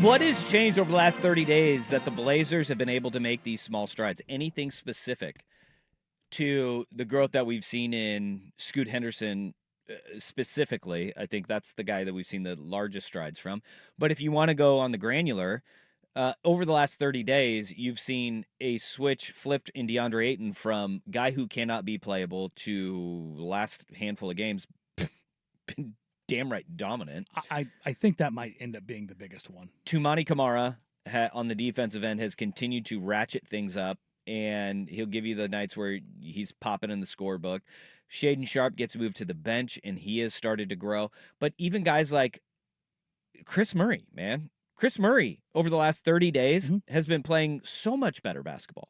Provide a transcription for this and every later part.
What has changed over the last 30 days that the Blazers have been able to make these small strides? Anything specific to the growth that we've seen in Scoot Henderson specifically? I think that's the guy that we've seen the largest strides from. But if you want to go on the granular, over the last 30 days, you've seen a switch flipped in Deandre Ayton from guy who cannot be playable to last handful of games been damn right dominant. I think that might end up being the biggest one. Tumani Kamara on the defensive end has continued to ratchet things up, and he'll give you the nights where he's popping in the scorebook. Shaedon Sharpe gets moved to the bench, and he has started to grow. But even guys like Chris Murray, man. Chris Murray, over the last 30 days, has been playing so much better basketball.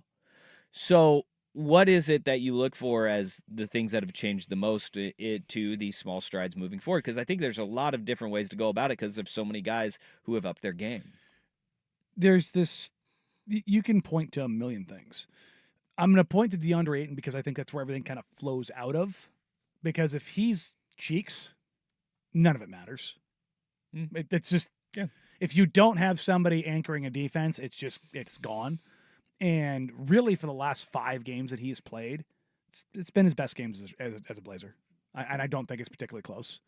So what is it that you look for as the things that have changed the most to these small strides moving forward? Because I think there's a lot of different ways to go about it because there's so many guys who have upped their game. There's this, you can point to a million things. I'm going to point to Deandre Ayton because I think that's where everything kind of flows out of. Because if he's cheeks, none of it matters. It's just, if you don't have somebody anchoring a defense, it's gone. And really, for the last 5 games that he's played, it's been his best games as a Blazer. And I don't think it's particularly close.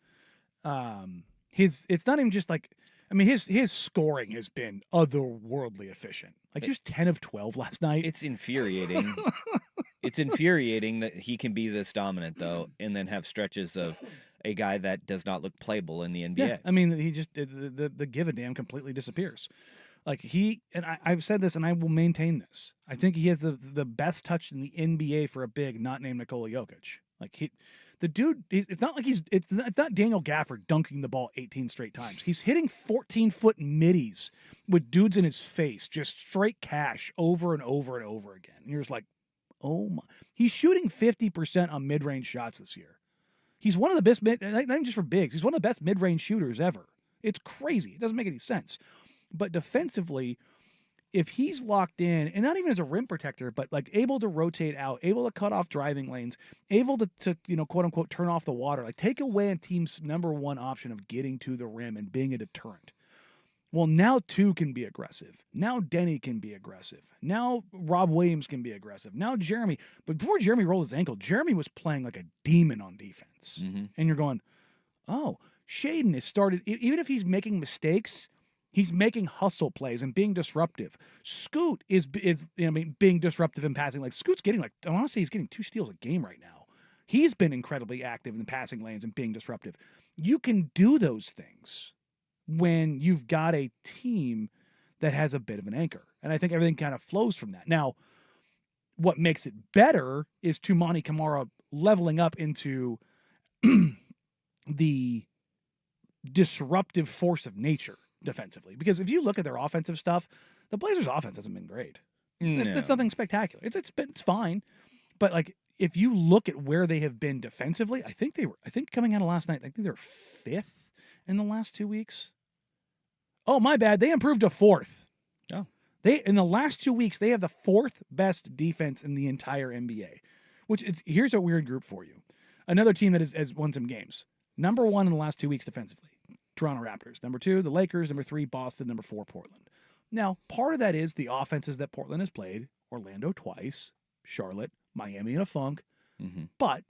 It's not even just like, I mean, his scoring has been otherworldly efficient. Like, he was 10 of 12 last night. It's infuriating. It's infuriating that he can be this dominant, though, and then have stretches of a guy that does not look playable in the NBA. Yeah, I mean, he just, the give a damn completely disappears. Like, I've said this and I will maintain this. I think he has the best touch in the NBA for a big not named Nikola Jokic. Like, the dude, it's not like it's not Daniel Gafford dunking the ball 18 straight times. He's hitting 14-foot middies with dudes in his face, just straight cash over and over and over again. And you're just like, oh my. He's shooting 50% on mid-range shots this year. He's one of the best, not even just for bigs, he's one of the best mid-range shooters ever. It's crazy. It doesn't make any sense. But defensively, if he's locked in, and not even as a rim protector, but like able to rotate out, able to cut off driving lanes, able to quote unquote turn off the water, like take away a team's number one option of getting to the rim and being a deterrent. Well, now 2 can be aggressive. Now Denny can be aggressive. Now Rob Williams can be aggressive. Now Jeremy. But before Jeremy rolled his ankle, Jeremy was playing like a demon on defense. And you're going, oh, Shaedon has started, even if he's making mistakes, he's making hustle plays and being disruptive. Scoot is being disruptive in passing. Like, Scoot's getting, like, I want to say he's getting 2 steals a game right now. He's been incredibly active in the passing lanes and being disruptive. You can do those things when you've got a team that has a bit of an anchor. And I think everything kind of flows from that. Now, what makes it better is Tumani Kamara leveling up into the disruptive force of nature defensively. Because if you look at their offensive stuff, the Blazers' offense hasn't been great. It's nothing spectacular. It's fine. But, like, if you look at where they have been defensively, I think coming out of last night, I think they were 5th in the last 2 weeks. Oh, my bad. They improved to 4th. Oh. In the last 2 weeks, they have the 4th best defense in the entire NBA. Here's a weird group for you. Another team that has won some games. Number 1 in the last 2 weeks defensively, Toronto Raptors. Number 2, the Lakers. Number 3, Boston. Number 4, Portland. Now, part of that is the offenses that Portland has played. Orlando twice, Charlotte, Miami in a funk. But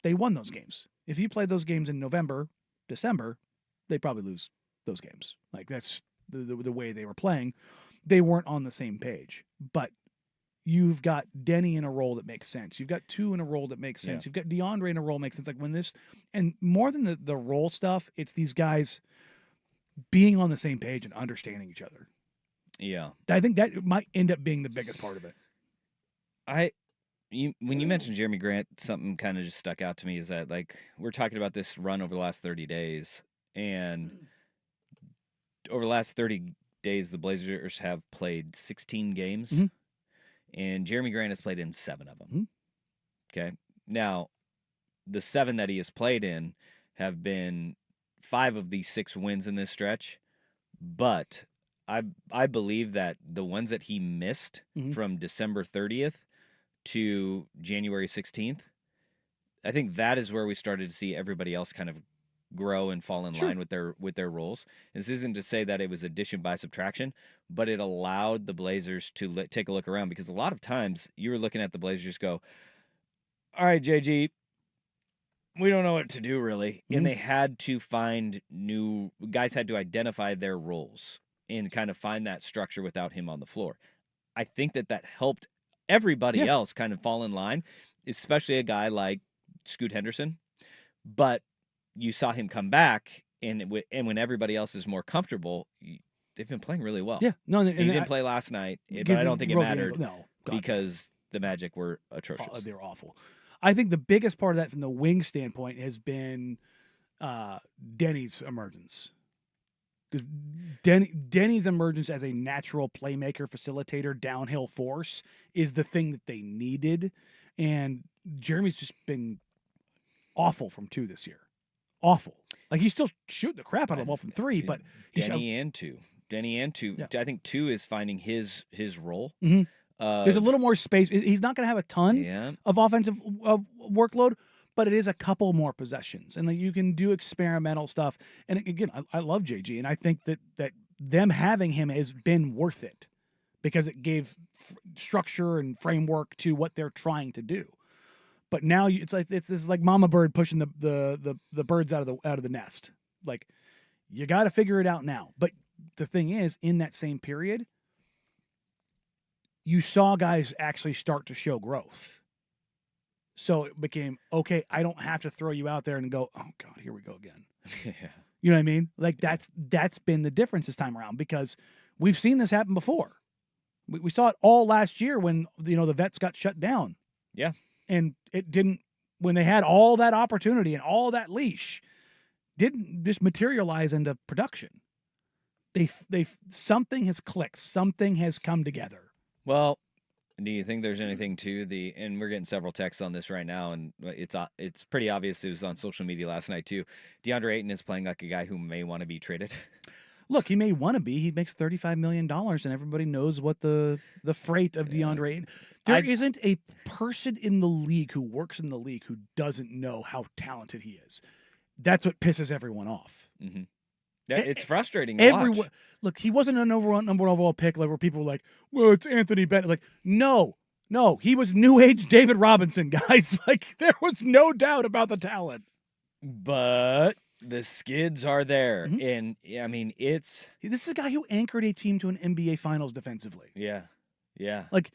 they won those games. If you played those games in November, December, they'd probably lose those games. Like, that's the way they were playing. They weren't on the same page. But you've got Denny in a role that makes sense. You've got 2 in a role that makes sense. You've got DeAndre in a role that makes sense. Like, when this, and more than the role stuff, it's these guys being on the same page and understanding each other. Yeah. I think that might end up being the biggest part of it. When you mentioned Jeremy Grant, something kind of just stuck out to me is that, like, we're talking about this run over the last 30 days, and over the last 30 days, the Blazers have played 16 games, and Jeremy Grant has played in 7 of them. Okay? Now, the 7 that he has played in have been 5 of the 6 wins in this stretch, but I believe that the ones that he missed from December 30th to January 16th, I think that is where we started to see everybody else kind of grow and fall in Sure. line with their roles. And this isn't to say that it was addition by subtraction, but it allowed the Blazers to take a look around, because a lot of times you were looking at the Blazers just go, all right, JG, we don't know what to do really. And they had to find new guys, had to identify their roles and kind of find that structure without him on the floor. I think that helped everybody else kind of fall in line, especially a guy like Scoot Henderson. But you saw him come back, and when everybody else is more comfortable, they've been playing really well. Yeah, no, and he didn't play last night, but I don't think it mattered. No, because the Magic were atrocious. They were awful. I think the biggest part of that from the wing standpoint has been Denny's emergence. Because Denny's emergence as a natural playmaker, facilitator, downhill force is the thing that they needed. And Jeremy's just been awful from 2 this year. Awful. Like, he's still shooting the crap out of the ball from 3, but Denny and 2. Yeah. I think 2 is finding his role. Mm-hmm. There's a little more space. He's not going to have a ton of offensive workload, but it is a couple more possessions, and you can do experimental stuff. And again, I love JG, and I think that them having him has been worth it, because it gave structure and framework to what they're trying to do. But now it's like Mama Bird pushing the birds out of the nest. Like, you got to figure it out now. But the thing is, in that same period, you saw guys actually start to show growth. So it became, okay, I don't have to throw you out there and go, oh God, here we go again. Yeah. You know what I mean? Like, that's been the difference this time around, because we've seen this happen before. We saw it all last year when, the vets got shut down. Yeah. And it didn't, when they had all that opportunity and all that leash, didn't just materialize into production. They something has clicked. Something has come together. Well, do you think there's anything to and we're getting several texts on this right now, and it's pretty obvious. It was on social media last night too. Deandre Ayton is playing like a guy who may want to be traded. Look, he may want to be. He makes $35 million, and everybody knows what the freight of Deandre Ayton. There isn't a person in the league who works in the league who doesn't know how talented he is. That's what pisses everyone off. Mm-hmm. Yeah, it's frustrating to watch. Look, he wasn't a number one overall pick, like, where people were like, well, it's Anthony Bennett. Like, no, he was new age David Robinson, guys. Like, there was no doubt about the talent. But the skids are there. Mm-hmm. And, I mean, this is a guy who anchored a team to an NBA Finals defensively. Yeah. Yeah. Like,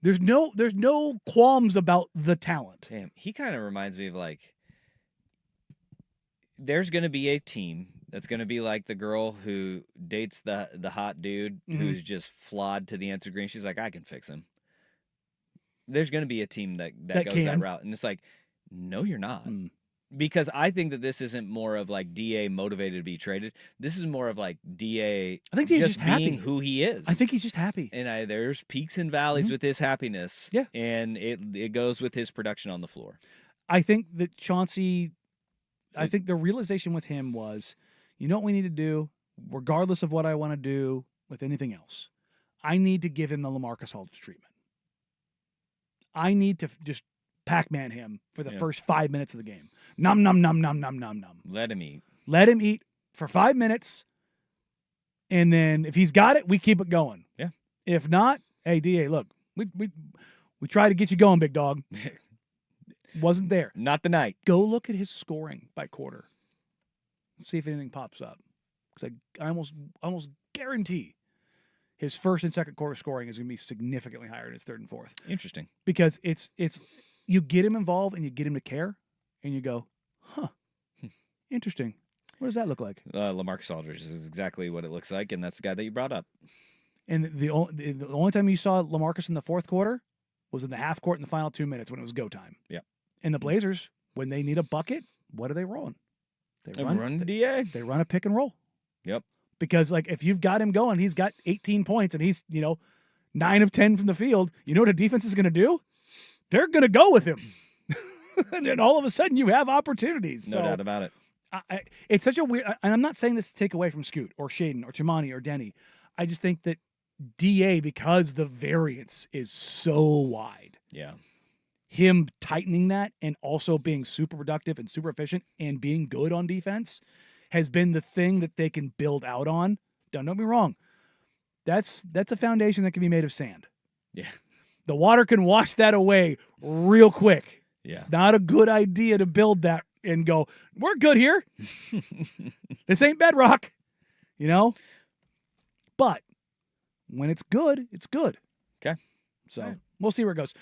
there's no qualms about the talent. Damn, he kind of reminds me of, like, there's going to be a team that's going to be like the girl who dates the hot dude who's just flawed to the nth degree. She's like, I can fix him. There's going to be a team that goes that route. And it's like, no, you're not. Because I think that this isn't more of like DA motivated to be traded. This is more of like DA I think he's just being happy. Who he is. I think he's just happy. And there's peaks and valleys with his happiness. Yeah. And it goes with his production on the floor. I think that Chauncey, I think the realization with him was, you know what we need to do, regardless of what I want to do with anything else? I need to give him the LaMarcus Aldridge treatment. I need to just Pac-Man him for the first 5 minutes of the game. Nom, nom, nom, nom, nom, nom, nom. Let him eat. Let him eat for 5 minutes, and then if he's got it, we keep it going. Yeah. If not, hey, DA, look, we try to get you going, big dog. Wasn't there. Not the night. Go look at his scoring by quarter. See if anything pops up. Because I almost guarantee his first and second quarter scoring is going to be significantly higher than his third and fourth. Interesting. Because it's you get him involved and you get him to care, and you go, huh, interesting. What does that look like? LaMarcus Aldridge is exactly what it looks like, and that's the guy that you brought up. And the only time you saw LaMarcus in the fourth quarter was in the half court in the final 2 minutes when it was go time. Yeah. And the Blazers, when they need a bucket, what are they rolling? They run DA. They run a pick and roll. Yep. Because, like, if you've got him going, he's got 18 points and he's, 9 of 10 from the field. You know what a defense is going to do? They're going to go with him. And then all of a sudden you have opportunities. No doubt about it. It's such a weird, and I'm not saying this to take away from Scoot or Shaden or Chimani or Denny. I just think that DA, because the variance is so wide. Yeah. him tightening that and also being super productive and super efficient and being good on defense has been the thing that they can build out on. Don't get me wrong. That's a foundation that can be made of sand. Yeah. The water can wash that away real quick. Yeah. It's not a good idea to build that and go, we're good here. This ain't bedrock, But when it's good, it's good. Okay. So we'll see where it goes.